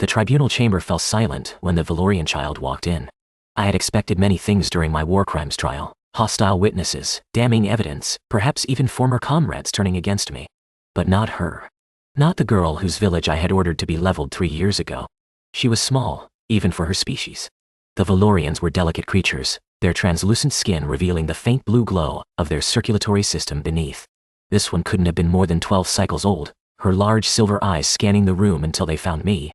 The tribunal chamber fell silent when the Velorian child walked in. I had expected many things during my war crimes trial. Hostile witnesses, damning evidence, perhaps even former comrades turning against me. But not her. Not the girl whose village I had ordered to be leveled 3 years ago. She was small, even for her species. The Velorians were delicate creatures, their translucent skin revealing the faint blue glow of their circulatory system beneath. This one couldn't have been more than 12 cycles old, her large silver eyes scanning the room until they found me.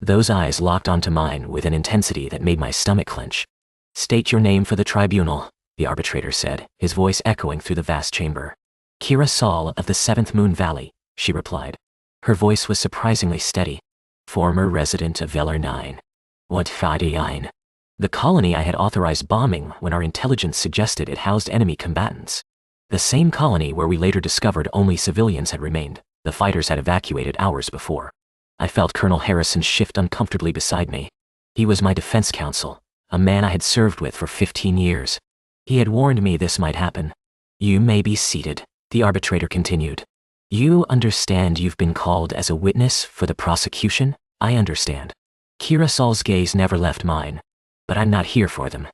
Those eyes locked onto mine with an intensity that made my stomach clench. "State your name for the tribunal," the arbitrator said, his voice echoing through the vast chamber. "Kira Saul of the 7th Moon Valley," she replied. Her voice was surprisingly steady. "Former resident of Velar-Nine. What Velar-Nine?" The colony I had authorized bombing when our intelligence suggested it housed enemy combatants. The same colony where we later discovered only civilians had remained. The fighters had evacuated hours before. I felt Colonel Harrison shift uncomfortably beside me. He was my defense counsel, a man I had served with for 15 years. He had warned me this might happen. "You may be seated," the arbitrator continued. "You understand you've been called as a witness for the prosecution?" "I understand." Kira Saul's gaze never left mine. "But I'm not here for them."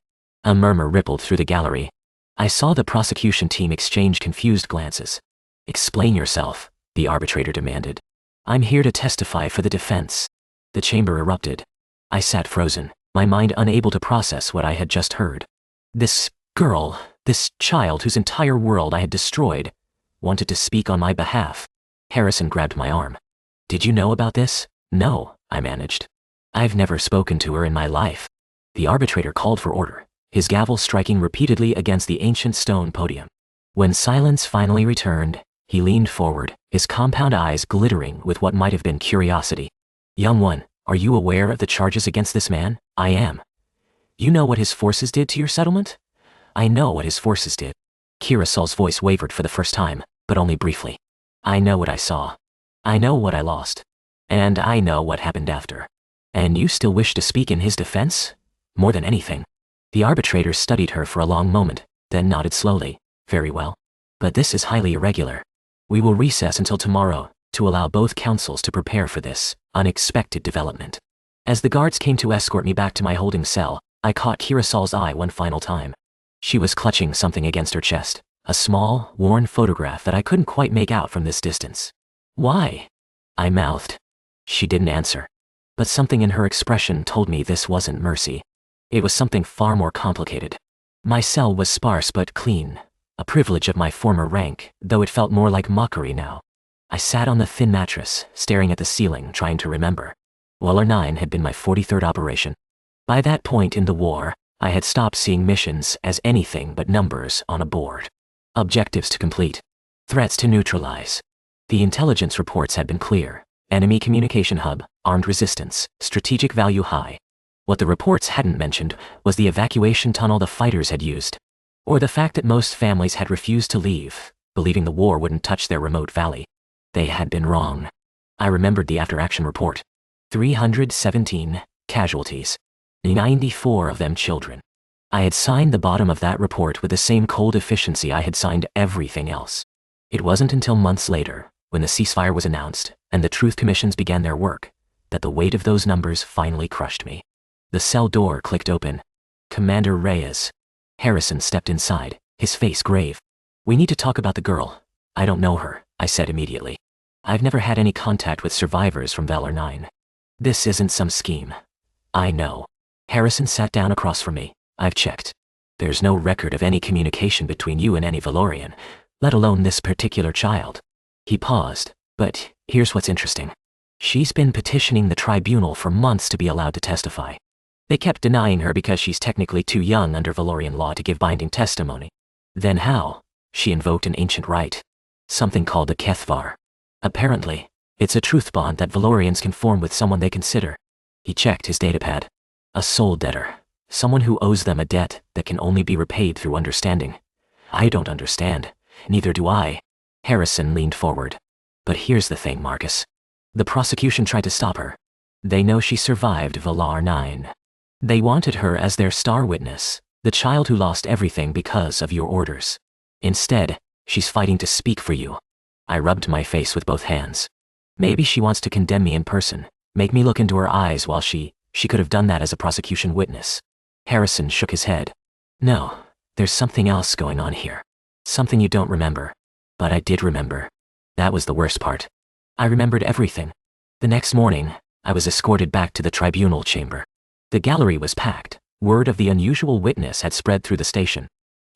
A murmur rippled through the gallery. I saw the prosecution team exchange confused glances. "Explain yourself," the arbitrator demanded. "I'm here to testify for the defense." The chamber erupted. I sat frozen, my mind unable to process what I had just heard. This girl, this child whose entire world I had destroyed, wanted to speak on my behalf. Harrison grabbed my arm. "Did you know about this?" "No," I managed. "I've never spoken to her in my life." The arbitrator called for order, his gavel striking repeatedly against the ancient stone podium. When silence finally returned, he leaned forward, his compound eyes glittering with what might have been curiosity. "Young one, are you aware of the charges against this man?" "I am." "You know what his forces did to your settlement?" "I know what his forces did." Kira Saul's voice wavered for the first time, but only briefly. "I know what I saw. I know what I lost. And I know what happened after." "And you still wish to speak in his defense?" "More than anything." The arbitrator studied her for a long moment, then nodded slowly. "Very well. But this is highly irregular. We will recess until tomorrow to allow both counsels to prepare for this unexpected development." As the guards came to escort me back to my holding cell, I caught Kira Saul's eye one final time. She was clutching something against her chest, a small, worn photograph that I couldn't quite make out from this distance. "Why?" I mouthed. She didn't answer. But something in her expression told me this wasn't mercy. It was something far more complicated. My cell was sparse but clean, a privilege of my former rank, though it felt more like mockery now. I sat on the thin mattress, staring at the ceiling, trying to remember. Velar-Nine had been my 43rd operation. By that point in the war, I had stopped seeing missions as anything but numbers on a board. Objectives to complete. Threats to neutralize. The intelligence reports had been clear. Enemy communication hub, armed resistance, strategic value high. What the reports hadn't mentioned was the evacuation tunnel the fighters had used, or the fact that most families had refused to leave, believing the war wouldn't touch their remote valley. They had been wrong. I remembered the after-action report. 317 casualties, 94 of them children. I had signed the bottom of that report with the same cold efficiency I had signed everything else. It wasn't until months later, when the ceasefire was announced and the truth commissions began their work, that the weight of those numbers finally crushed me. The cell door clicked open. "Commander Reyes." Harrison stepped inside, his face grave. "We need to talk about the girl." "I don't know her," I said immediately. "I've never had any contact with survivors from Velar-Nine." "This isn't some scheme." "I know." Harrison sat down across from me. "I've checked. There's no record of any communication between you and any Velorian, let alone this particular child." He paused, "But here's what's interesting. She's been petitioning the tribunal for months to be allowed to testify. They kept denying her because she's technically too young under Velorian law to give binding testimony. Then how? She invoked an ancient right. Something called a kethvar. Apparently, it's a truth bond that Velorians can form with someone they consider." He checked his datapad. "A soul debtor. Someone who owes them a debt that can only be repaid through understanding." "I don't understand. Neither do I." Harrison leaned forward. "But here's the thing, Marcus. The prosecution tried to stop her. They know she survived Velar-Nine. They wanted her as their star witness, the child who lost everything because of your orders. Instead, she's fighting to speak for you." I rubbed my face with both hands. "Maybe she wants to condemn me in person. Make me look into her eyes while she could have done that as a prosecution witness. Harrison shook his head. No, there's something else going on here. Something you don't remember. But I did remember. That was the worst part. I remembered everything. The next morning, I was escorted back to the tribunal chamber. The gallery was packed. Word of the unusual witness had spread through the station.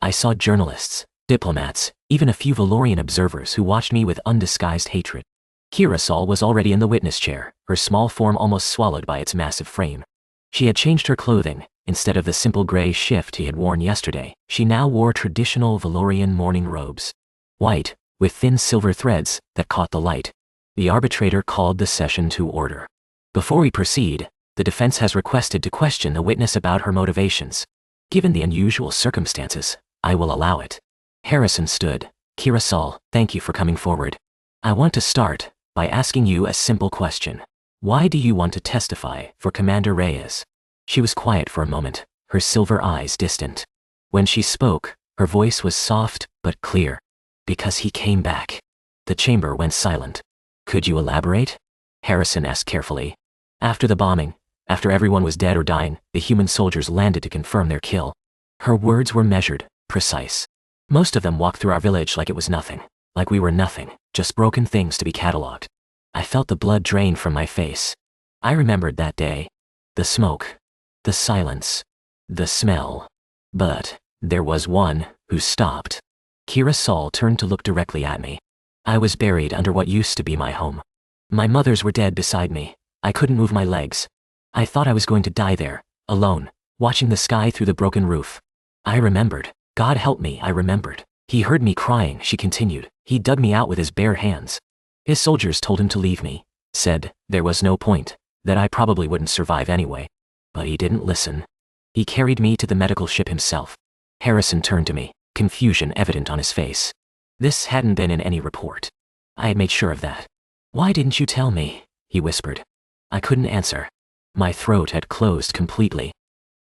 I saw journalists, diplomats, even a few Velorian observers who watched me with undisguised hatred. Kirasol was already in the witness chair, her small form almost swallowed by its massive frame. She had changed her clothing. Instead of the simple gray shift he had worn yesterday, she now wore traditional Velorian mourning robes. White, with thin silver threads that caught the light. The arbitrator called the session to order. Before we proceed, the defense has requested to question the witness about her motivations. Given the unusual circumstances, I will allow it. Harrison stood. Kirasol, thank you for coming forward. I want to start by asking you a simple question. Why do you want to testify for Commander Reyes? She was quiet for a moment, her silver eyes distant. When she spoke, her voice was soft but clear. Because he came back. The chamber went silent. Could you elaborate? Harrison asked carefully. After the bombing, after everyone was dead or dying, the human soldiers landed to confirm their kill. Her words were measured, precise. Most of them walked through our village like it was nothing. Like we were nothing, just broken things to be catalogued. I felt the blood drain from my face. I remembered that day. The smoke. The silence. The smell. But there was one who stopped. Kirasol turned to look directly at me. I was buried under what used to be my home. My mothers were dead beside me. I couldn't move my legs. I thought I was going to die there, alone, watching the sky through the broken roof. I remembered. God help me, I remembered. He heard me crying, she continued. He dug me out with his bare hands. His soldiers told him to leave me, said there was no point, that I probably wouldn't survive anyway. But he didn't listen. He carried me to the medical ship himself. Harrison turned to me, confusion evident on his face. This hadn't been in any report. I had made sure of that. Why didn't you tell me? He whispered. I couldn't answer. My throat had closed completely.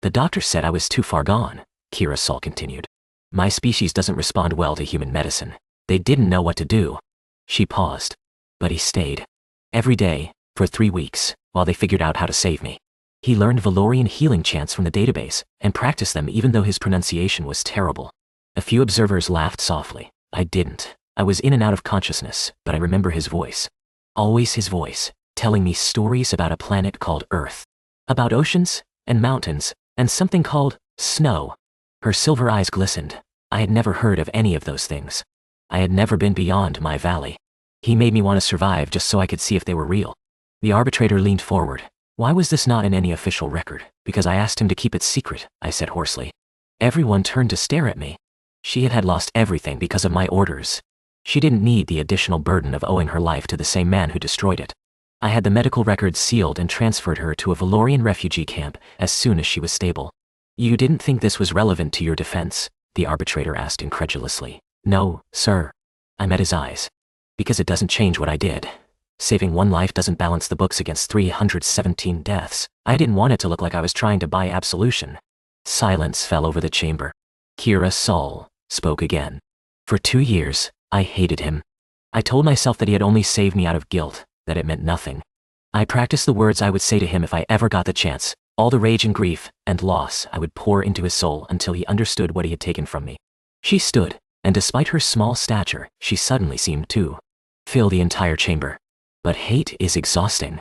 The doctor said I was too far gone, Kirasol continued. My species doesn't respond well to human medicine. They didn't know what to do. She paused. But he stayed. Every day, for 3 weeks, while they figured out how to save me. He learned Velorian healing chants from the database and practiced them even though his pronunciation was terrible. A few observers laughed softly. I didn't. I was in and out of consciousness, but I remember his voice. Always his voice, telling me stories about a planet called Earth. About oceans, and mountains, and something called snow. Her silver eyes glistened. I had never heard of any of those things. I had never been beyond my valley. He made me want to survive just so I could see if they were real. The arbitrator leaned forward. Why was this not in any official record? Because I asked him to keep it secret, I said hoarsely. Everyone turned to stare at me. She had lost everything because of my orders. She didn't need the additional burden of owing her life to the same man who destroyed it. I had the medical records sealed and transferred her to a Velorian refugee camp as soon as she was stable. You didn't think this was relevant to your defense? The arbitrator asked incredulously. No, sir. I met his eyes. Because it doesn't change what I did. Saving one life doesn't balance the books against 317 deaths. I didn't want it to look like I was trying to buy absolution. Silence fell over the chamber. Kirasol spoke again. For 2 years, I hated him. I told myself that he had only saved me out of guilt, that it meant nothing. I practiced the words I would say to him if I ever got the chance, all the rage and grief and loss I would pour into his soul until he understood what he had taken from me. She stood, and despite her small stature, she suddenly seemed to fill the entire chamber. But hate is exhausting.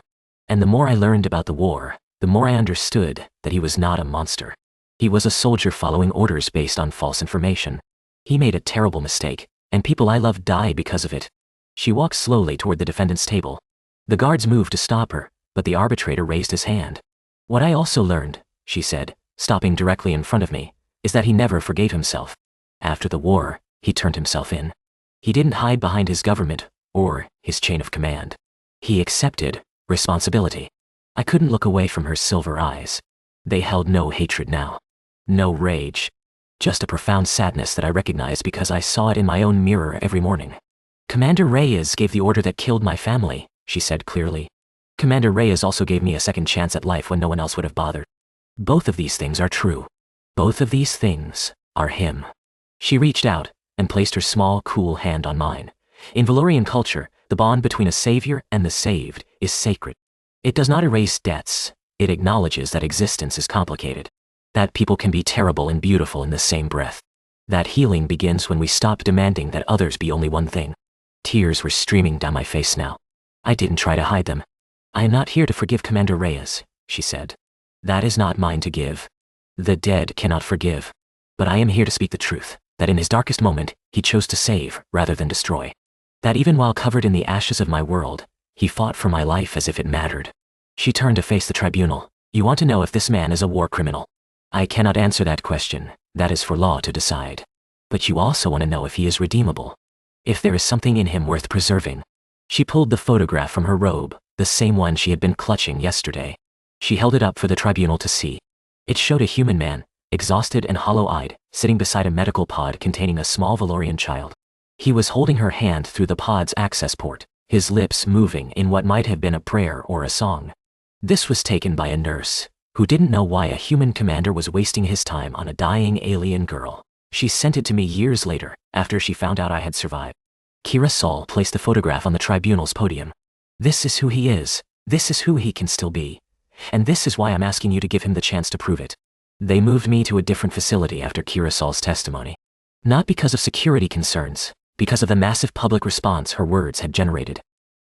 And the more I learned about the war, the more I understood that he was not a monster. He was a soldier following orders based on false information. He made a terrible mistake, and people I loved died because of it. She walked slowly toward the defendant's table. The guards moved to stop her, but the arbitrator raised his hand. What I also learned, she said, stopping directly in front of me, is that he never forgave himself. After the war, he turned himself in. He didn't hide behind his government or his chain of command. He accepted responsibility. I couldn't look away from her silver eyes. They held no hatred now. No rage. Just a profound sadness that I recognized because I saw it in my own mirror every morning. Commander Reyes gave the order that killed my family, she said clearly. Commander Reyes also gave me a second chance at life when no one else would have bothered. Both of these things are true. Both of these things are him. She reached out and placed her small, cool hand on mine. In Velorian culture, the bond between a savior and the saved is sacred. It does not erase debts. It acknowledges that existence is complicated. That people can be terrible and beautiful in the same breath. That healing begins when we stop demanding that others be only one thing. Tears were streaming down my face now. I didn't try to hide them. I am not here to forgive Commander Reyes, she said. That is not mine to give. The dead cannot forgive. But I am here to speak the truth, that in his darkest moment, he chose to save rather than destroy. That even while covered in the ashes of my world, he fought for my life as if it mattered. She turned to face the tribunal. You want to know if this man is a war criminal? I cannot answer that question. That is for law to decide. But you also want to know if he is redeemable. If there is something in him worth preserving. She pulled the photograph from her robe, the same one she had been clutching yesterday. She held it up for the tribunal to see. It showed a human man, exhausted and hollow-eyed, sitting beside a medical pod containing a small Velorian child. He was holding her hand through the pod's access port, his lips moving in what might have been a prayer or a song. This was taken by a nurse, who didn't know why a human commander was wasting his time on a dying alien girl. She sent it to me years later, after she found out I had survived. Kira Saul placed the photograph on the tribunal's podium. This is who he is. This is who he can still be. And this is why I'm asking you to give him the chance to prove it. They moved me to a different facility after Kira Saul's testimony. Not because of security concerns, because of the massive public response her words had generated.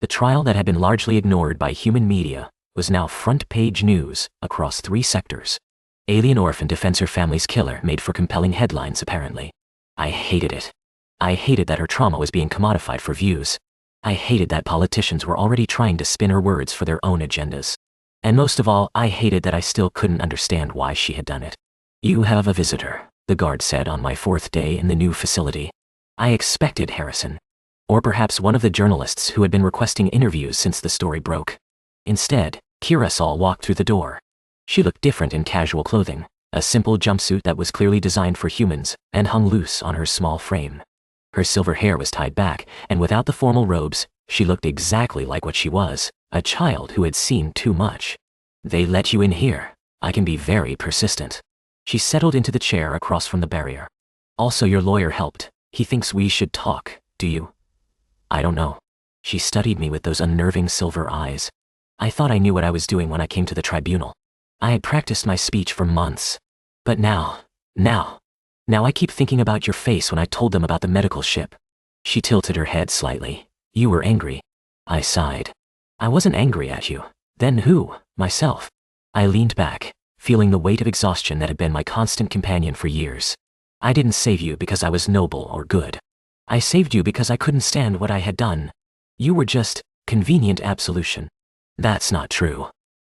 The trial that had been largely ignored by human media was now front-page news across 3 sectors. Alien orphan defends her family's killer made for compelling headlines apparently. I hated it. I hated that her trauma was being commodified for views. I hated that politicians were already trying to spin her words for their own agendas. And most of all, I hated that I still couldn't understand why she had done it. You have a visitor, the guard said on my 4th day in the new facility. I expected Harrison. Or perhaps one of the journalists who had been requesting interviews since the story broke. Instead, Kira Saul walked through the door. She looked different in casual clothing, a simple jumpsuit that was clearly designed for humans and hung loose on her small frame. Her silver hair was tied back, and without the formal robes, she looked exactly like what she was, a child who had seen too much. They let you in here. I can be very persistent. She settled into the chair across from the barrier. Also, your lawyer helped. He thinks we should talk, do you? I don't know. She studied me with those unnerving silver eyes. I thought I knew what I was doing when I came to the tribunal. I had practiced my speech for months. But now I keep thinking about your face when I told them about the medical ship. She tilted her head slightly. You were angry. I sighed. I wasn't angry at you. Then who? Myself. I leaned back, feeling the weight of exhaustion that had been my constant companion for years. I didn't save you because I was noble or good. I saved you because I couldn't stand what I had done. You were just convenient absolution. That's not true.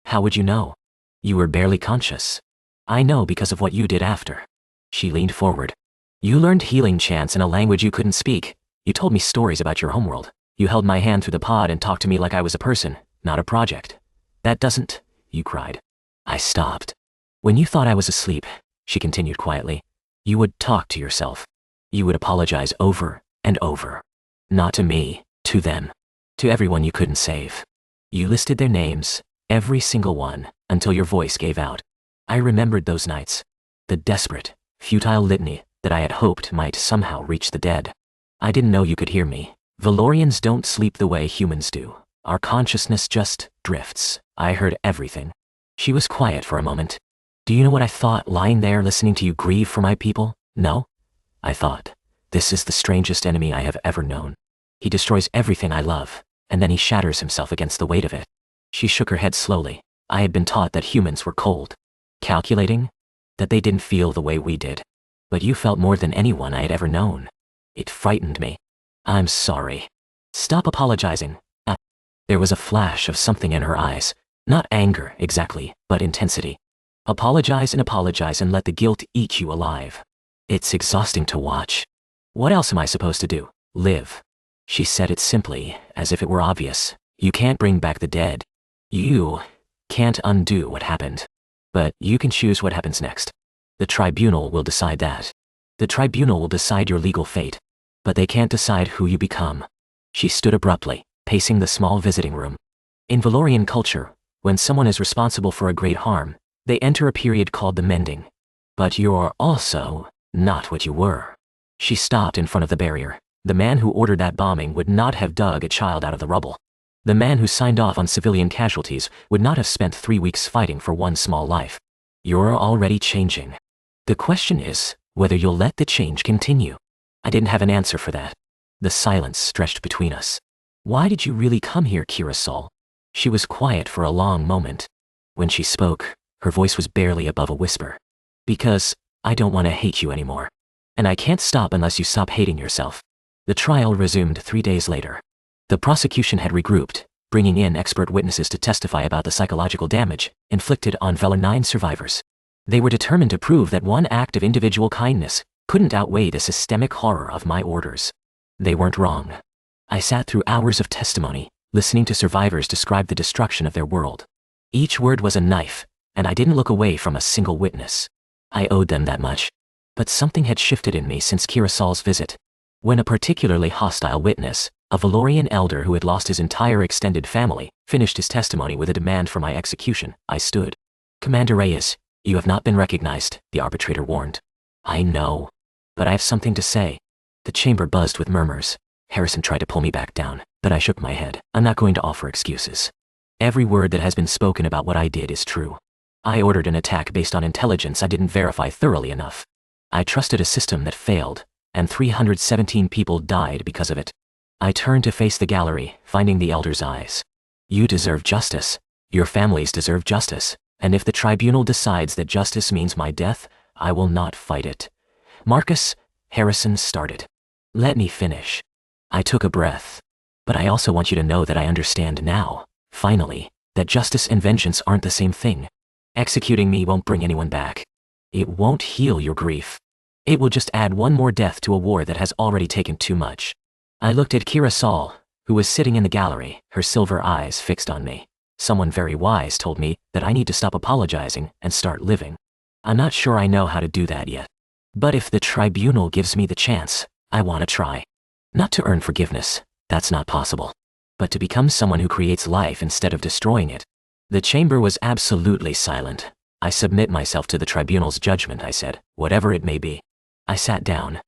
How would you know? You were barely conscious. I know because of what you did after. She leaned forward. You learned healing chants in a language you couldn't speak. You told me stories about your homeworld. You held my hand through the pod and talked to me like I was a person, not a project. That doesn't, you cried. I stopped. When you thought I was asleep, she continued quietly, you would talk to yourself. You would apologize over and over. Not to me, to them. To everyone you couldn't save. You listed their names, every single one, until your voice gave out. I remembered those nights. The desperate, futile litany that I had hoped might somehow reach the dead. I didn't know you could hear me. Velorians don't sleep the way humans do. Our consciousness just drifts. I heard everything. She was quiet for a moment. Do you know what I thought lying there listening to you grieve for my people? No? I thought, this is the strangest enemy I have ever known. He destroys everything I love, and then he shatters himself against the weight of it. She shook her head slowly. I had been taught that humans were cold. Calculating? That they didn't feel the way we did. But you felt more than anyone I had ever known. It frightened me. I'm sorry. Stop apologizing. There was a flash of something in her eyes. Not anger, exactly, but intensity. Apologize and let the guilt eat you alive. It's exhausting to watch. What else am I supposed to do? Live. She said it simply, as if it were obvious. You can't bring back the dead. You can't undo what happened. But you can choose what happens next. The tribunal will decide that. The tribunal will decide your legal fate. But they can't decide who you become. She stood abruptly, pacing the small visiting room. In Velorian culture, when someone is responsible for a great harm, they enter a period called the mending. But you're also not what you were. She stopped in front of the barrier. The man who ordered that bombing would not have dug a child out of the rubble. The man who signed off on civilian casualties would not have spent 3 weeks fighting for one small life. You're already changing. The question is whether you'll let the change continue. I didn't have an answer for that. The silence stretched between us. Why did you really come here, Kira Sol? She was quiet for a long moment. When she spoke, her voice was barely above a whisper. Because I don't want to hate you anymore. And I can't stop unless you stop hating yourself. The trial resumed 3 days later. The prosecution had regrouped, bringing in expert witnesses to testify about the psychological damage inflicted on Velar-Nine survivors. They were determined to prove that one act of individual kindness couldn't outweigh the systemic horror of my orders. They weren't wrong. I sat through hours of testimony, listening to survivors describe the destruction of their world. Each word was a knife, and I didn't look away from a single witness. I owed them that much. But something had shifted in me since Kira Sol's visit. When a particularly hostile witness, a Velorian elder who had lost his entire extended family, finished his testimony with a demand for my execution, I stood. Commander Reyes, you have not been recognized, the arbitrator warned. I know. But I have something to say. The chamber buzzed with murmurs. Harrison tried to pull me back down, but I shook my head. I'm not going to offer excuses. Every word that has been spoken about what I did is true. I ordered an attack based on intelligence I didn't verify thoroughly enough. I trusted a system that failed, and 317 people died because of it. I turned to face the gallery, finding the elder's eyes. You deserve justice. Your families deserve justice. And if the tribunal decides that justice means my death, I will not fight it. Marcus, Harrison started. Let me finish. I took a breath. But I also want you to know that I understand now, finally, that justice and vengeance aren't the same thing. Executing me won't bring anyone back. It won't heal your grief. It will just add one more death to a war that has already taken too much. I looked at Kira Sol, who was sitting in the gallery, her silver eyes fixed on me. Someone very wise told me that I need to stop apologizing and start living. I'm not sure I know how to do that yet. But if the tribunal gives me the chance, I want to try. Not to earn forgiveness, that's not possible. But to become someone who creates life instead of destroying it. The chamber was absolutely silent. I submit myself to the tribunal's judgment, I said, whatever it may be. I sat down.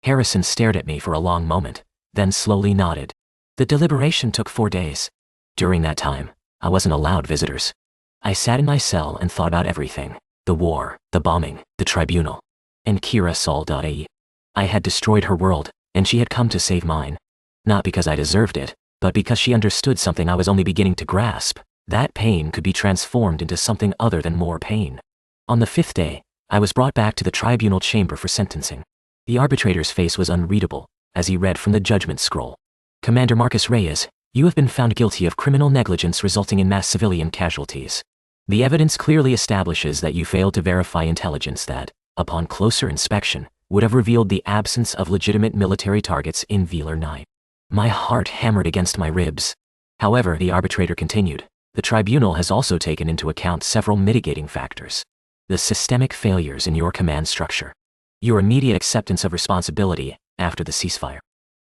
Harrison stared at me for a long moment, then slowly nodded. The deliberation took 4 days. During that time, I wasn't allowed visitors. I sat in my cell and thought about everything. The war, the bombing, the tribunal. And Kira Sol.A. I had destroyed her world, and she had come to save mine. Not because I deserved it, but because she understood something I was only beginning to grasp. That pain could be transformed into something other than more pain. On the 5th day, I was brought back to the tribunal chamber for sentencing. The arbitrator's face was unreadable, as he read from the judgment scroll. Commander Marcus Reyes, you have been found guilty of criminal negligence resulting in mass civilian casualties. The evidence clearly establishes that you failed to verify intelligence that, upon closer inspection, would have revealed the absence of legitimate military targets in Velar-Nine. My heart hammered against my ribs. However, the arbitrator continued, the tribunal has also taken into account several mitigating factors. The systemic failures in your command structure. Your immediate acceptance of responsibility after the ceasefire.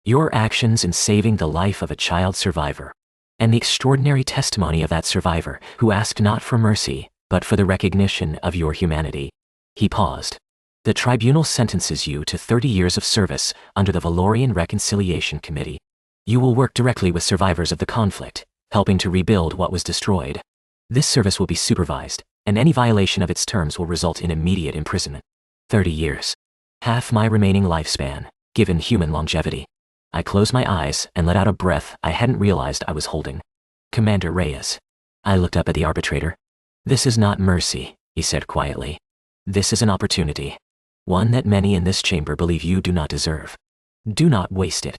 Your actions in saving the life of a child survivor. And the extraordinary testimony of that survivor who asked not for mercy, but for the recognition of your humanity. He paused. The tribunal sentences you to 30 years of service under the Velorian Reconciliation Committee. You will work directly with survivors of the conflict, helping to rebuild what was destroyed. This service will be supervised, and any violation of its terms will result in immediate imprisonment. 30 years. Half my remaining lifespan, given human longevity. I closed my eyes and let out a breath I hadn't realized I was holding. Commander Reyes. I looked up at the arbitrator. This is not mercy, he said quietly. This is an opportunity. One that many in this chamber believe you do not deserve. Do not waste it.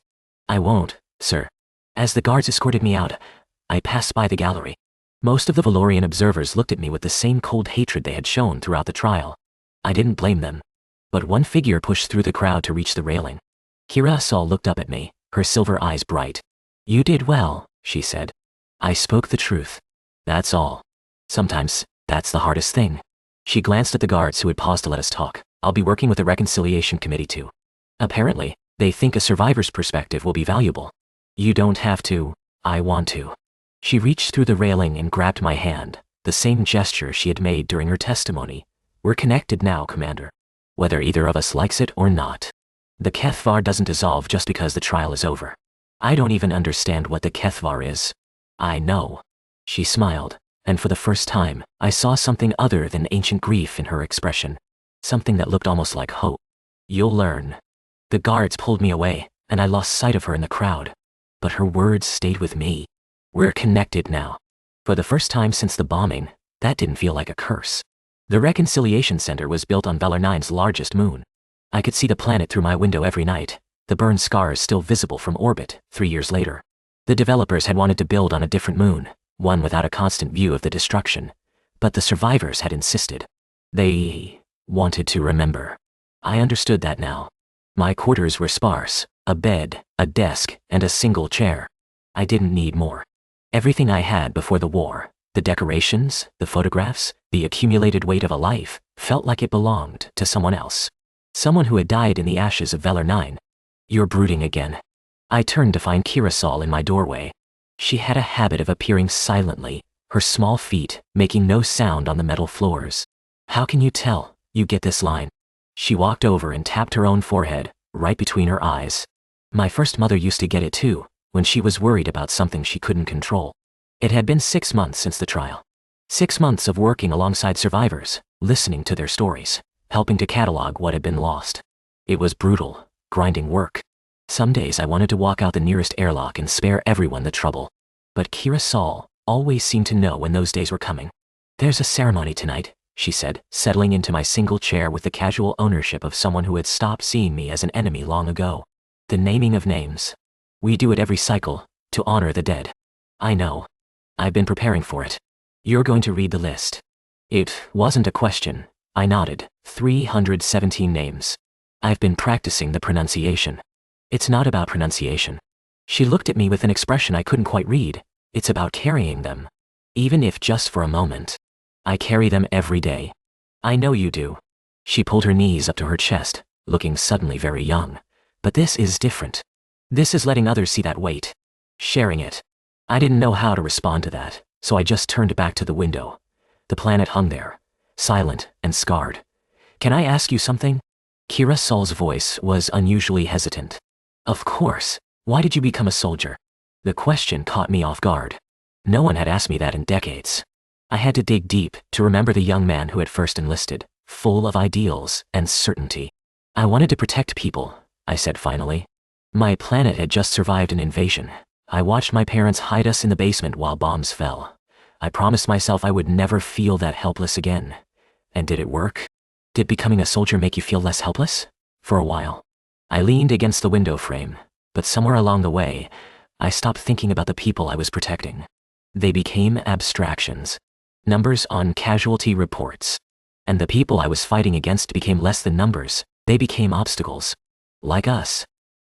I won't, sir. As the guards escorted me out, I passed by the gallery. Most of the Velorian observers looked at me with the same cold hatred they had shown throughout the trial. I didn't blame them. But one figure pushed through the crowd to reach the railing. Kira Sol looked up at me, her silver eyes bright. You did well, she said. I spoke the truth. That's all. Sometimes, that's the hardest thing. She glanced at the guards who had paused to let us talk. I'll be working with the Reconciliation Committee too. Apparently, they think a survivor's perspective will be valuable. You don't have to, I want to. She reached through the railing and grabbed my hand, the same gesture she had made during her testimony. We're connected now, Commander. Whether either of us likes it or not. The HFY doesn't dissolve just because the trial is over. I don't even understand what the HFY is. I know. She smiled, and for the first time, I saw something other than ancient grief in her expression. Something that looked almost like hope. You'll learn. The guards pulled me away, and I lost sight of her in the crowd. But her words stayed with me. We're connected now. For the first time since the bombing, that didn't feel like a curse. The Reconciliation Center was built on Velar-Nine's largest moon. I could see the planet through my window every night, the burned scars still visible from orbit 3 years later. The developers had wanted to build on a different moon, one without a constant view of the destruction, but the survivors had insisted. They wanted to remember. I understood that now. My quarters were sparse, a bed, a desk, and a single chair. I didn't need more. Everything I had before the war, the decorations, the photographs, the accumulated weight of a life, felt like it belonged to someone else. Someone who had died in the ashes of Velar-Nine. You're brooding again. I turned to find Kirasol in my doorway. She had a habit of appearing silently, her small feet making no sound on the metal floors. How can you tell? You get this line. She walked over and tapped her own forehead, right between her eyes. My first mother used to get it too, when she was worried about something she couldn't control. It had been 6 months since the trial. 6 months of working alongside survivors, listening to their stories, helping to catalog what had been lost. It was brutal, grinding work. Some days I wanted to walk out the nearest airlock and spare everyone the trouble. But Kirasol always seemed to know when those days were coming. There's a ceremony tonight, she said, settling into my single chair with the casual ownership of someone who had stopped seeing me as an enemy long ago. The naming of names. We do it every cycle, to honor the dead. I know. I've been preparing for it. You're going to read the list. It wasn't a question. I nodded. 317 names. I've been practicing the pronunciation. It's not about pronunciation. She looked at me with an expression I couldn't quite read. It's about carrying them. Even if just for a moment. I carry them every day. I know you do. She pulled her knees up to her chest, looking suddenly very young. But this is different. This is letting others see that weight. Sharing it. I didn't know how to respond to that, so I just turned back to the window. The planet hung there, silent and scarred. Can I ask you something? Kirasol's voice was unusually hesitant. Of course. Why did you become a soldier? The question caught me off guard. No one had asked me that in decades. I had to dig deep to remember the young man who had first enlisted, full of ideals and certainty. I wanted to protect people, I said finally. My planet had just survived an invasion. I watched my parents hide us in the basement while bombs fell. I promised myself I would never feel that helpless again. And did it work? Did becoming a soldier make you feel less helpless? For a while. I leaned against the window frame, but somewhere along the way, I stopped thinking about the people I was protecting. They became abstractions. Numbers on casualty reports. And the people I was fighting against became less than numbers. They became obstacles. Like us.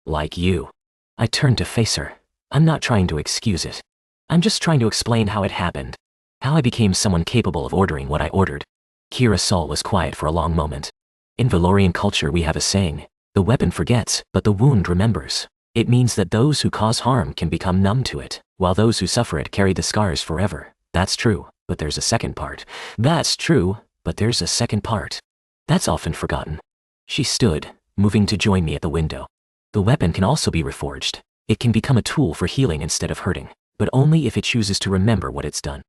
Like you. I turned to face her. I'm not trying to excuse it. I'm just trying to explain how it happened. How I became someone capable of ordering what I ordered. Kirasol was quiet for a long moment. In Velorian culture we have a saying, the weapon forgets, but the wound remembers. It means that those who cause harm can become numb to it, while those who suffer it carry the scars forever. That's true, but there's a second part. That's true, but there's a second part. That's often forgotten. She stood, moving to join me at the window. The weapon can also be reforged. It can become a tool for healing instead of hurting, but only if it chooses to remember what it's done.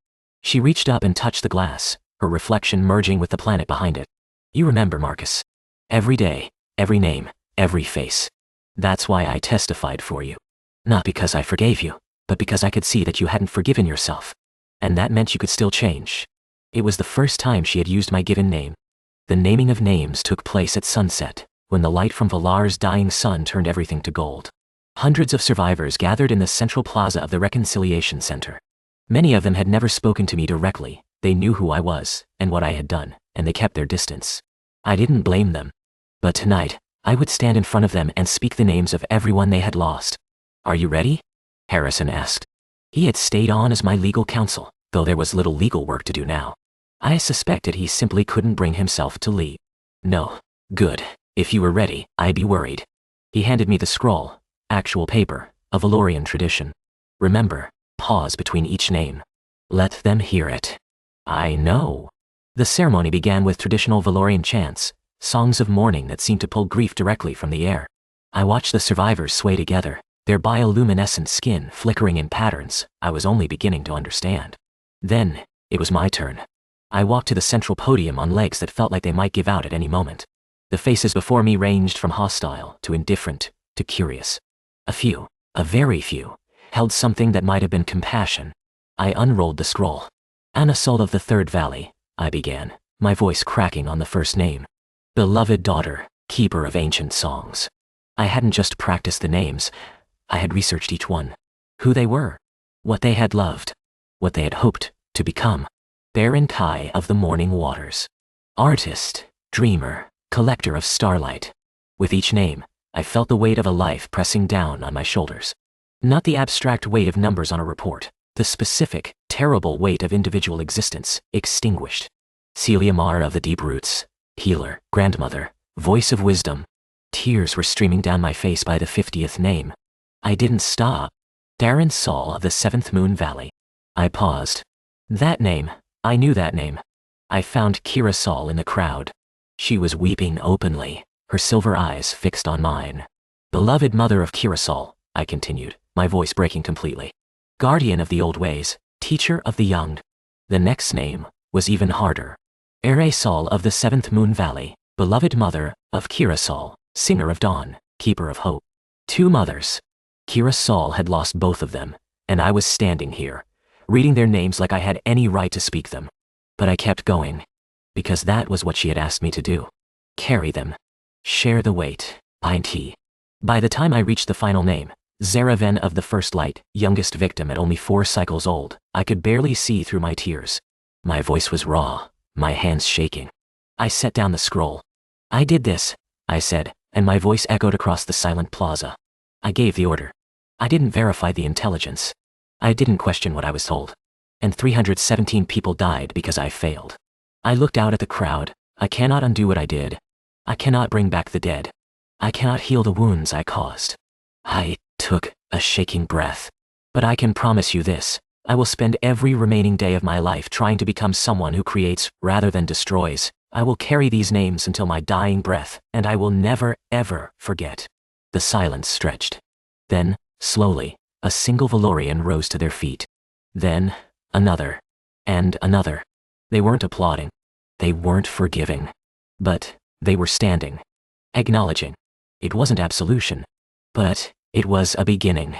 She reached up and touched the glass, her reflection merging with the planet behind it. You remember, Marcus. Every day, every name, every face. That's why I testified for you. Not because I forgave you, but because I could see that you hadn't forgiven yourself. And that meant you could still change. It was the first time she had used my given name. The naming of names took place at sunset, when the light from Velar's dying sun turned everything to gold. Hundreds of survivors gathered in the central plaza of the Reconciliation Center. Many of them had never spoken to me directly. They knew who I was, and what I had done, and they kept their distance. I didn't blame them. But tonight, I would stand in front of them and speak the names of everyone they had lost. Are you ready? Harrison asked. He had stayed on as my legal counsel, though there was little legal work to do now. I suspected he simply couldn't bring himself to leave. No. Good. If you were ready, I'd be worried. He handed me the scroll, actual paper, a Velorian tradition. Remember, pause between each name. Let them hear it. I know. The ceremony began with traditional Velorian chants, songs of mourning that seemed to pull grief directly from the air. I watched the survivors sway together, their bioluminescent skin flickering in patterns I was only beginning to understand. Then, it was my turn. I walked to the central podium on legs that felt like they might give out at any moment. The faces before me ranged from hostile to indifferent to curious. A few, a very few, held something that might have been compassion. I unrolled the scroll. Anasol of the Third Valley, I began, my voice cracking on the first name. Beloved daughter, keeper of ancient songs. I hadn't just practiced the names, I had researched each one. Who they were, what they had loved, what they had hoped to become. Baron Kai of the Morning Waters. Artist, dreamer, collector of starlight. With each name, I felt the weight of a life pressing down on my shoulders. Not the abstract weight of numbers on a report, the specific, terrible weight of individual existence, extinguished. Celia Mar of the Deep Roots, healer, grandmother, voice of wisdom. Tears were streaming down my face by the 50th name. I didn't stop. Darren Saul of the Seventh Moon Valley. I paused. That name, I knew that name. I found Kira Saul in the crowd. She was weeping openly, her silver eyes fixed on mine. Beloved mother of Kira Saul, I continued, my voice breaking completely. Guardian of the old ways, teacher of the young. The next name was even harder. Ere Saul of the Seventh Moon Valley, beloved mother of Kira Saul, singer of dawn, keeper of hope. 2 mothers. Kira Saul had lost both of them, and I was standing here, reading their names like I had any right to speak them. But I kept going, because that was what she had asked me to do. Carry them. Share the weight, pint tea. By the time I reached the final name, Zaraven of the First Light, youngest victim at only 4 cycles old, I could barely see through my tears. My voice was raw, my hands shaking. I set down the scroll. I did this, I said, and my voice echoed across the silent plaza. I gave the order. I didn't verify the intelligence. I didn't question what I was told. And 317 people died because I failed. I looked out at the crowd. I cannot undo what I did. I cannot bring back the dead. I cannot heal the wounds I caused. I took a shaking breath. But I can promise you this, I will spend every remaining day of my life trying to become someone who creates rather than destroys. I will carry these names until my dying breath, and I will never, ever forget. The silence stretched. Then, slowly, a single Velorian rose to their feet. Then, another. And another. They weren't applauding. They weren't forgiving. But, they were standing. Acknowledging. It wasn't absolution. But, it was a beginning.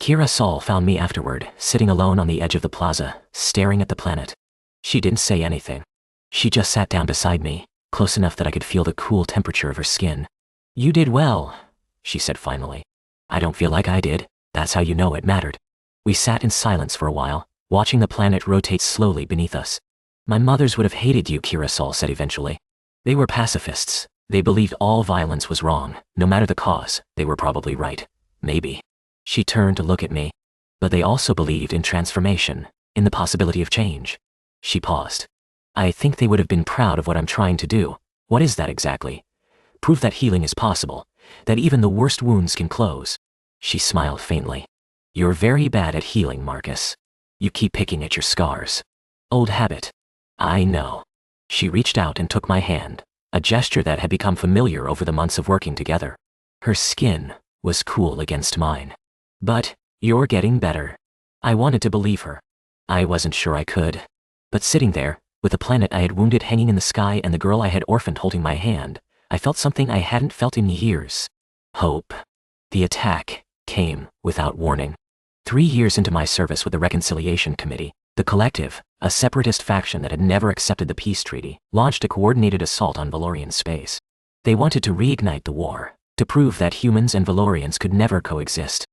Kira Saul found me afterward, sitting alone on the edge of the plaza, staring at the planet. She didn't say anything. She just sat down beside me, close enough that I could feel the cool temperature of her skin. You did well, she said finally. I don't feel like I did. That's how you know it mattered. We sat in silence for a while, watching the planet rotate slowly beneath us. My mothers would have hated you, Kira Saul said eventually. They were pacifists. They believed all violence was wrong, no matter the cause. They were probably right. Maybe. She turned to look at me. But they also believed in transformation, in the possibility of change. She paused. I think they would have been proud of what I'm trying to do. What is that exactly? Prove that healing is possible, that even the worst wounds can close. She smiled faintly. You're very bad at healing, Marcus. You keep picking at your scars. Old habit. I know. She reached out and took my hand, a gesture that had become familiar over the months of working together. Her skin was cool against mine. But, you're getting better. I wanted to believe her. I wasn't sure I could. But sitting there, with the planet I had wounded hanging in the sky and the girl I had orphaned holding my hand, I felt something I hadn't felt in years. Hope. The attack came without warning. 3 years into my service with the Reconciliation Committee, the Collective, a separatist faction that had never accepted the peace treaty, launched a coordinated assault on Velorian space. They wanted to reignite the war, to prove that humans and Velorians could never coexist.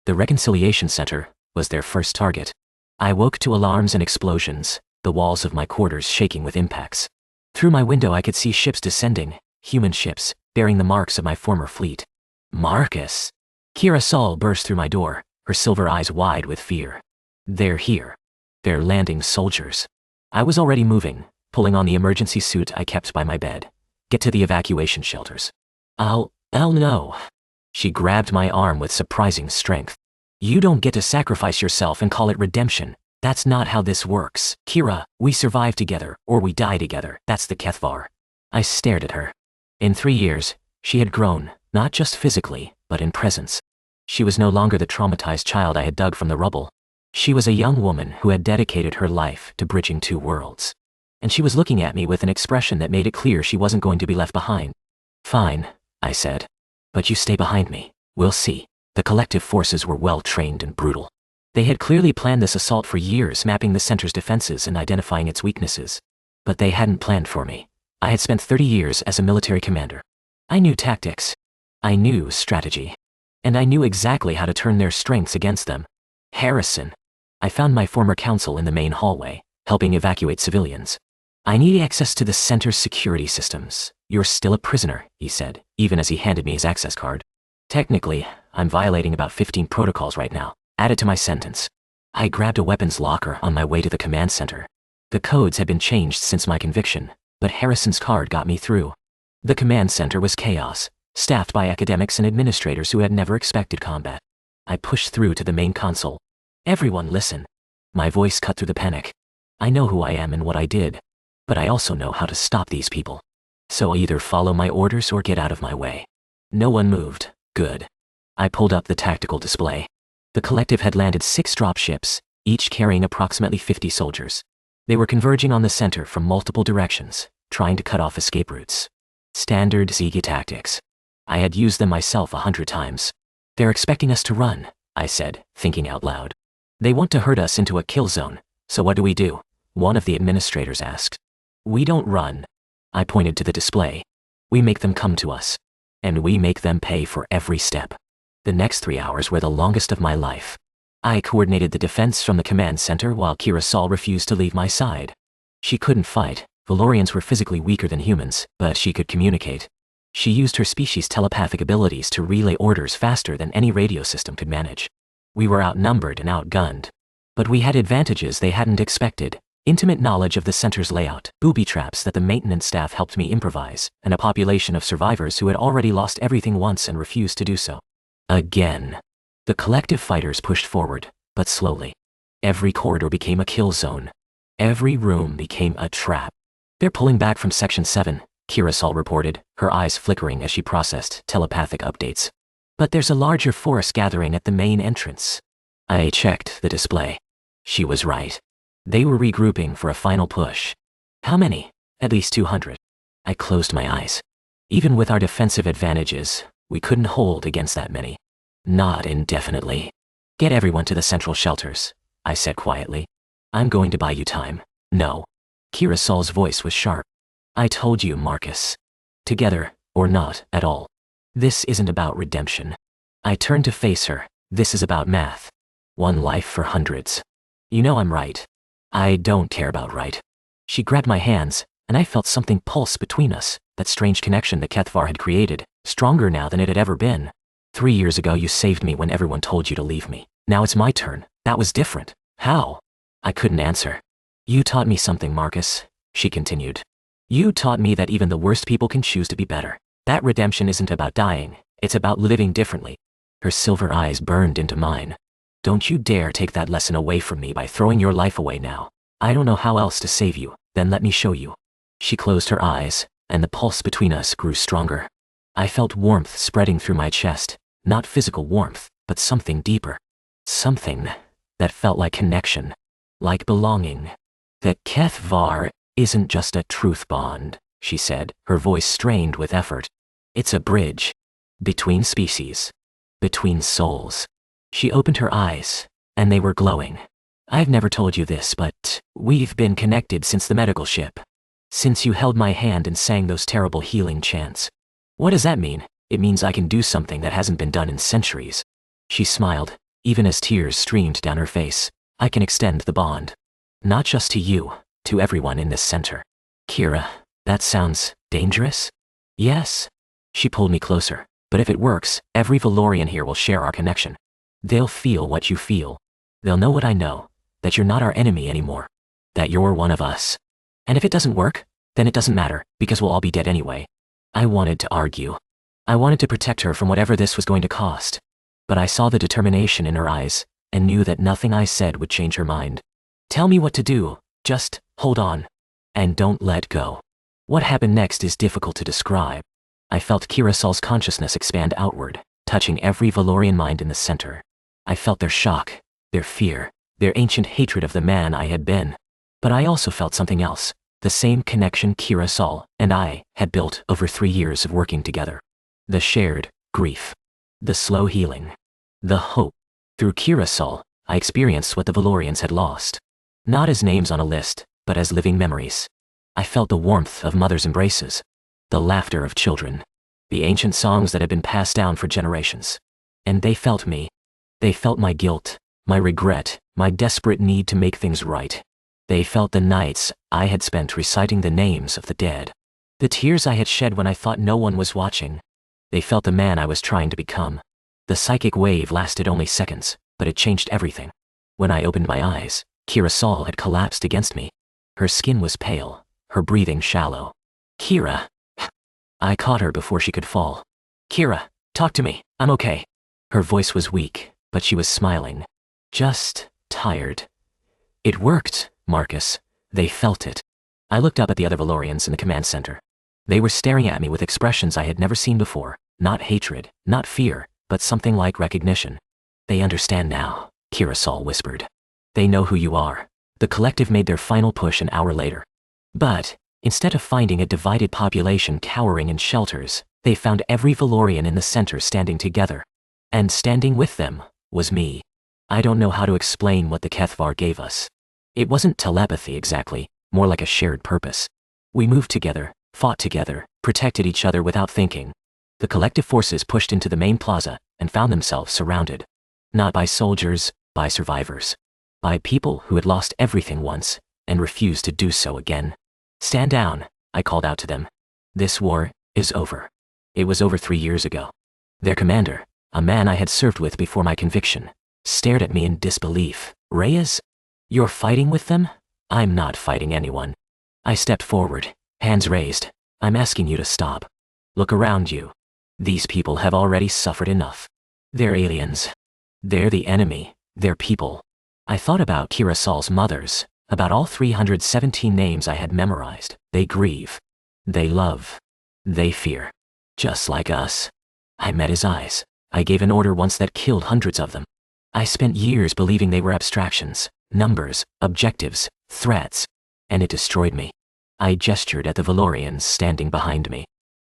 The Reconciliation Center was their first target. I woke to alarms and explosions, the walls of my quarters shaking with impacts. Through my window I could see ships descending, human ships, bearing the marks of my former fleet. Marcus! Kira Saul burst through my door, her silver eyes wide with fear. They're here. They're landing soldiers. I was already moving, pulling on the emergency suit I kept by my bed. Get to the evacuation shelters. I'll no. She grabbed my arm with surprising strength. You don't get to sacrifice yourself and call it redemption. That's not how this works. Kira, we survive together, or we die together. That's the Kethvar. I stared at her. In 3 years, she had grown, not just physically, but in presence. She was no longer the traumatized child I had dug from the rubble. She was a young woman who had dedicated her life to bridging two worlds. And she was looking at me with an expression that made it clear she wasn't going to be left behind. "Fine," I said. "But you stay behind me. We'll see." The collective forces were well trained and brutal. They had clearly planned this assault for years, mapping the center's defenses and identifying its weaknesses. But they hadn't planned for me. I had spent 30 years as a military commander. I knew tactics. I knew strategy. And I knew exactly how to turn their strengths against them. Harrison. I found my former counsel in the main hallway, helping evacuate civilians. "I need access to the center's security systems. You're still a prisoner," he said, even as he handed me his access card. "Technically, I'm violating about 15 protocols right now. Add it to my sentence." I grabbed a weapons locker on my way to the command center. The codes had been changed since my conviction, but Harrison's card got me through. The command center was chaos, staffed by academics and administrators who had never expected combat. I pushed through to the main console. "Everyone listen." My voice cut through the panic. "I know who I am and what I did, but I also know how to stop these people. So either follow my orders or get out of my way." No one moved. Good. I pulled up the tactical display. The collective had landed 6 dropships, each carrying approximately 50 soldiers. They were converging on the center from multiple directions, trying to cut off escape routes. Standard Zeke tactics. I had used them myself 100 times. "They're expecting us to run," I said, thinking out loud. "They want to herd us into a kill zone, so what do?" One of the administrators asked. "We don't run." I pointed to the display. "We make them come to us. And we make them pay for every step." The next 3 hours were the longest of my life. I coordinated the defense from the command center while Kira Saul refused to leave my side. She couldn't fight. Velorians were physically weaker than humans, but she could communicate. She used her species' telepathic abilities to relay orders faster than any radio system could manage. We were outnumbered and outgunned. But we had advantages they hadn't expected. Intimate knowledge of the center's layout, booby traps that the maintenance staff helped me improvise, and a population of survivors who had already lost everything once and refused to do so again. The collective fighters pushed forward, but slowly. Every corridor became a kill zone. Every room became a trap. "They're pulling back from Section 7, Kira Saul reported, her eyes flickering as she processed telepathic updates. "But there's a larger force gathering at the main entrance." I checked the display. She was right. They were regrouping for a final push. "How many?" "At least 200. I closed my eyes. Even with our defensive advantages, we couldn't hold against that many. Not indefinitely. "Get everyone to the central shelters," I said quietly. "I'm going to buy you time." "No." Kira Saul's voice was sharp. "I told you, Marcus. Together, or not at all. This isn't about redemption." I turned to face her. "This is about math. One life for hundreds. You know I'm right." "I don't care about right." She grabbed my hands, and I felt something pulse between us, that strange connection that Kethvar had created, stronger now than it had ever been. 3 years ago you saved me when everyone told you to leave me. Now it's my turn. That was different. How? I couldn't answer. "You taught me something, Marcus," she continued. "You taught me that even the worst people can choose to be better. That redemption isn't about dying, it's about living differently." Her silver eyes burned into mine. "Don't you dare take that lesson away from me by throwing your life away now. I don't know how else to save you, then let me show you." She closed her eyes, and the pulse between us grew stronger. I felt warmth spreading through my chest, not physical warmth, but something deeper. Something that felt like connection, like belonging. "That Kethvar isn't just a truth bond," she said, her voice strained with effort. "It's a bridge. Between species. Between souls." She opened her eyes, and they were glowing. "I've never told you this, but we've been connected since the medical ship. Since you held my hand and sang those terrible healing chants." "What does that mean?" "It means I can do something that hasn't been done in centuries." She smiled, even as tears streamed down her face. "I can extend the bond. Not just to you, to everyone in this center." "Kira, that sounds dangerous?" "Yes." She pulled me closer. "But if it works, every Velorian here will share our connection. They'll feel what you feel. They'll know what I know, that you're not our enemy anymore. That you're one of us. And if it doesn't work, then it doesn't matter, because we'll all be dead anyway." I wanted to argue. I wanted to protect her from whatever this was going to cost. But I saw the determination in her eyes, and knew that nothing I said would change her mind. "Tell me what to do, just hold on. And don't let go." What happened next is difficult to describe. I felt Kira Saul's consciousness expand outward, touching every Velorian mind in the center. I felt their shock, their fear, their ancient hatred of the man I had been. But I also felt something else, the same connection Kira Sol and I had built over 3 years of working together. The shared grief, the slow healing, the hope. Through Kira Sol, I experienced what the Velorians had lost. Not as names on a list, but as living memories. I felt the warmth of mothers' embraces, the laughter of children, the ancient songs that had been passed down for generations. And they felt me. They felt my guilt, my regret, my desperate need to make things right. They felt the nights I had spent reciting the names of the dead, the tears I had shed when I thought no one was watching. They felt the man I was trying to become. The psychic wave lasted only seconds, but it changed everything. When I opened my eyes, Kira Sol had collapsed against me. Her skin was pale, her breathing shallow. Kira. I caught her before she could fall. Kira, talk to me, I'm okay. Her voice was weak, but she was smiling. Just tired. It worked, Marcus. They felt it. I looked up at the other Velorians in the command center. They were staring at me with expressions I had never seen before, not hatred, not fear, but something like recognition. They understand now, Kira Sol whispered. They know who you are. The collective made their final push an hour later. But, instead of finding a divided population cowering in shelters, they found every Velorian in the center standing together. And standing with them was me. I don't know how to explain what the Kethvar gave us. It wasn't telepathy exactly, more like a shared purpose. We moved together, fought together, protected each other without thinking. The collective forces pushed into the main plaza and found themselves surrounded. Not by soldiers, by survivors. By people who had lost everything once and refused to do so again. Stand down, I called out to them. This war is over. It was over 3 years ago. Their commander, a man I had served with before my conviction, stared at me in disbelief. Reyes? You're fighting with them? I'm not fighting anyone. I stepped forward, hands raised. I'm asking you to stop. Look around you. These people have already suffered enough. They're aliens. They're the enemy. They're people. I thought about Kira Sol's mothers, about all 317 names I had memorized. They grieve. They love. They fear. Just like us. I met his eyes. I gave an order once that killed hundreds of them. I spent years believing they were abstractions, numbers, objectives, threats, and it destroyed me. I gestured at the Velorians standing behind me.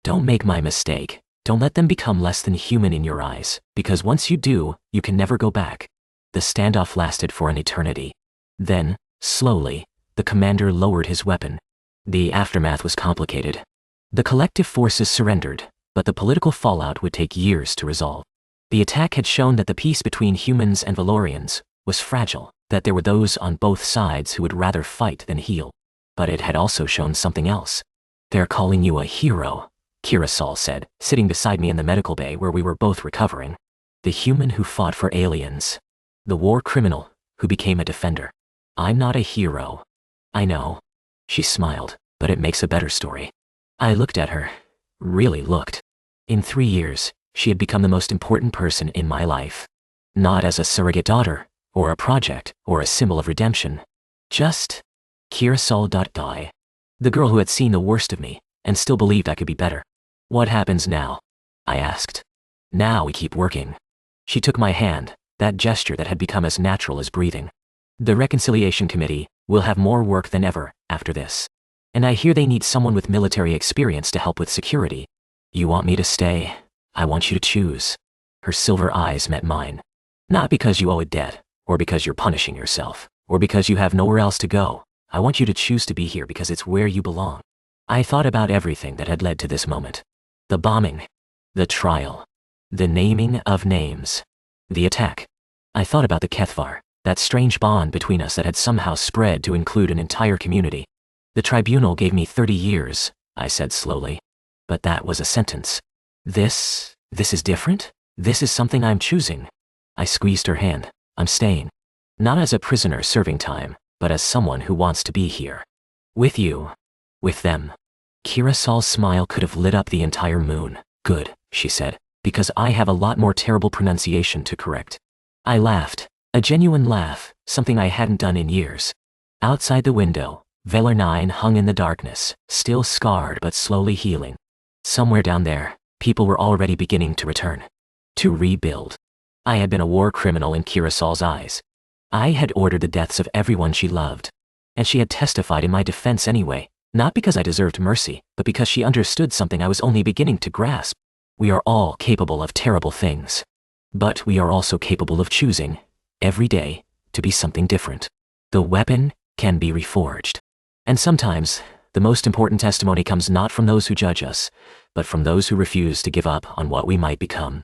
Don't make my mistake. Don't let them become less than human in your eyes, because once you do, you can never go back. The standoff lasted for an eternity. Then, slowly, the commander lowered his weapon. The aftermath was complicated. The collective forces surrendered, but the political fallout would take years to resolve. The attack had shown that the peace between humans and Velorians was fragile, that there were those on both sides who would rather fight than heal. But it had also shown something else. They're calling you a hero, Kira Sol said, sitting beside me in the medical bay where we were both recovering. The human who fought for aliens. The war criminal who became a defender. I'm not a hero. I know. She smiled, but it makes a better story. I looked at her. Really looked. In 3 years, she had become the most important person in my life. Not as a surrogate daughter, or a project, or a symbol of redemption. Just Kira Sol. Die. The girl who had seen the worst of me, and still believed I could be better. What happens now? I asked. Now we keep working. She took my hand, that gesture that had become as natural as breathing. The Reconciliation Committee will have more work than ever after this. And I hear they need someone with military experience to help with security. You want me to stay? I want you to choose. Her silver eyes met mine. Not because you owe a debt, or because you're punishing yourself, or because you have nowhere else to go. I want you to choose to be here because it's where you belong. I thought about everything that had led to this moment. The bombing, the trial, the naming of names, the attack. I thought about the Kethvar, that strange bond between us that had somehow spread to include an entire community. The tribunal gave me 30 years, I said slowly. But that was a sentence. This is different? This is something I'm choosing. I squeezed her hand. I'm staying. Not as a prisoner serving time, but as someone who wants to be here. With you. With them. Kira Sol's smile could have lit up the entire moon. Good, she said, because I have a lot more terrible pronunciation to correct. I laughed. A genuine laugh, something I hadn't done in years. Outside the window, Velar-Nine hung in the darkness, still scarred but slowly healing. Somewhere down there, people were already beginning to return. to rebuild. I had been a war criminal in Kirasol's eyes. I had ordered the deaths of everyone she loved. And she had testified in my defense anyway, not because I deserved mercy, but because she understood something I was only beginning to grasp. We are all capable of terrible things. But we are also capable of choosing, every day, to be something different. The weapon can be reforged. And sometimes, the most important testimony comes not from those who judge us, but from those who refuse to give up on what we might become.